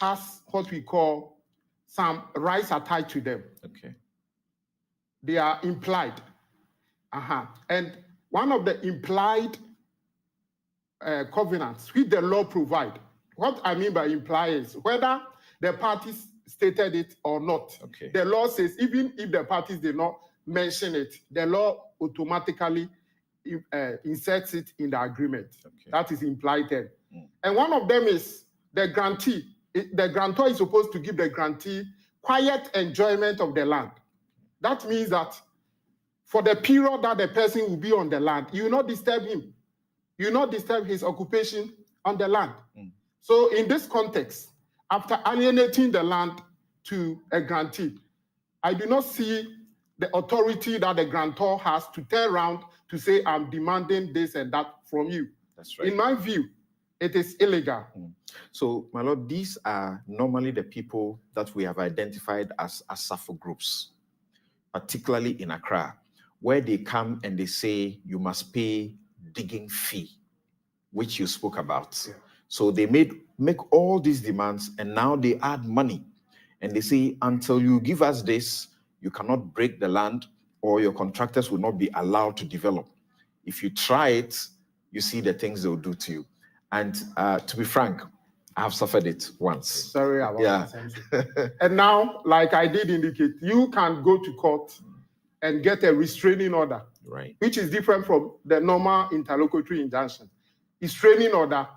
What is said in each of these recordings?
has what we call some rights attached to them. Okay. They are implied. And one of the implied covenants which the law provide, what I mean by imply is whether the parties stated it or not. Okay. The law says even if the parties did not mention it, the law automatically inserts it in the agreement. Okay. That is implied then. And one of them is the grantee. The grantor is supposed to give the grantee quiet enjoyment of the land. That means that for the period that the person will be on the land, you will not disturb him. You will not disturb his occupation on the land. So in this context, after alienating the land to a grantee, I do not see the authority that the grantor has to turn around to say, I'm demanding this and that from you. That's right. In my view, it is illegal. So, my lord, these are normally the people that we have identified as ASAFO groups, particularly in Accra, where they come and they say you must pay digging fee, which you spoke about. Yeah. So they make all these demands, and now they add money, and they say until you give us this, you cannot break the land, or your contractors will not be allowed to develop. If you try it, you see the things they will do to you. And to be frank, I have suffered it once. Sorry about that. And now, like I did indicate, you can go to court and get a restraining order, right, which is different from the normal interlocutory injunction. Restraining order,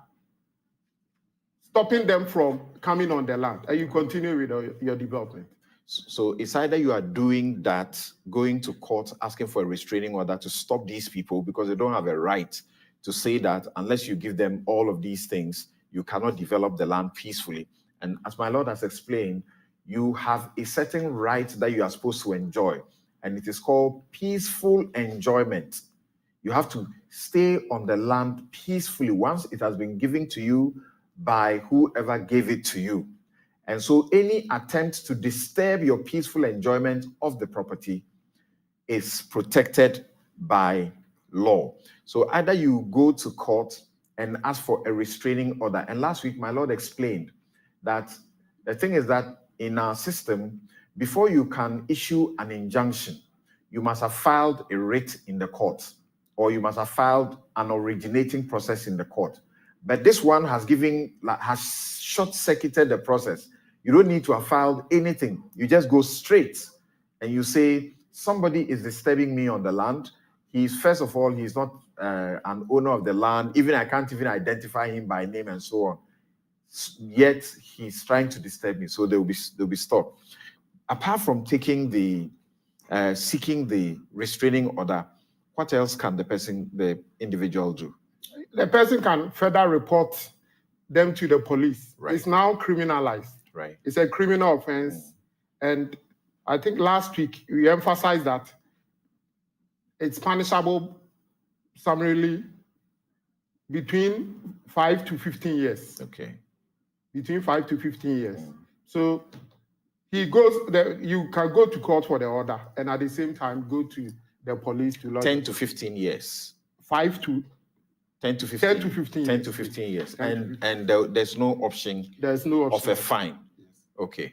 stopping them from coming on the land, and you continue with your development. So it's either you are doing that, going to court, asking for a restraining order to stop these people because they don't have a right to say that unless you give them all of these things, you cannot develop the land peacefully. And as my lord has explained, you have a certain right that you are supposed to enjoy, and it is called peaceful enjoyment. You have to stay on the land peacefully once it has been given to you by whoever gave it to you. And so any attempt to disturb your peaceful enjoyment of the property is protected by law. So either you go to court and ask for a restraining order. And last week, my lord explained that the thing is that in our system, before you can issue an injunction, you must have filed a writ in the court, or you must have filed an originating process in the court. But this one has short-circuited the process. You don't need to have filed anything. You just go straight and you say, somebody is disturbing me on the land. First of all, he's not an owner of the land. Even I can't even identify him by name and so on. Yet he's trying to disturb me, so they'll be stopped. Apart from seeking the restraining order, what else can the individual do? The person can further report them to the police. Right. It's now criminalized. Right. It's a criminal offense. And I think last week we emphasized that it's punishable summarily between 5 to 15 years. Okay. Between 5 to 15 years. So you can go to court for the order and at the same time go to the police to lodge 10 to 15 years. 5 to 10 to 15. 10 to 15 10 years. to 15 years. And there's no option. There's no option of a fine. Yes. Okay.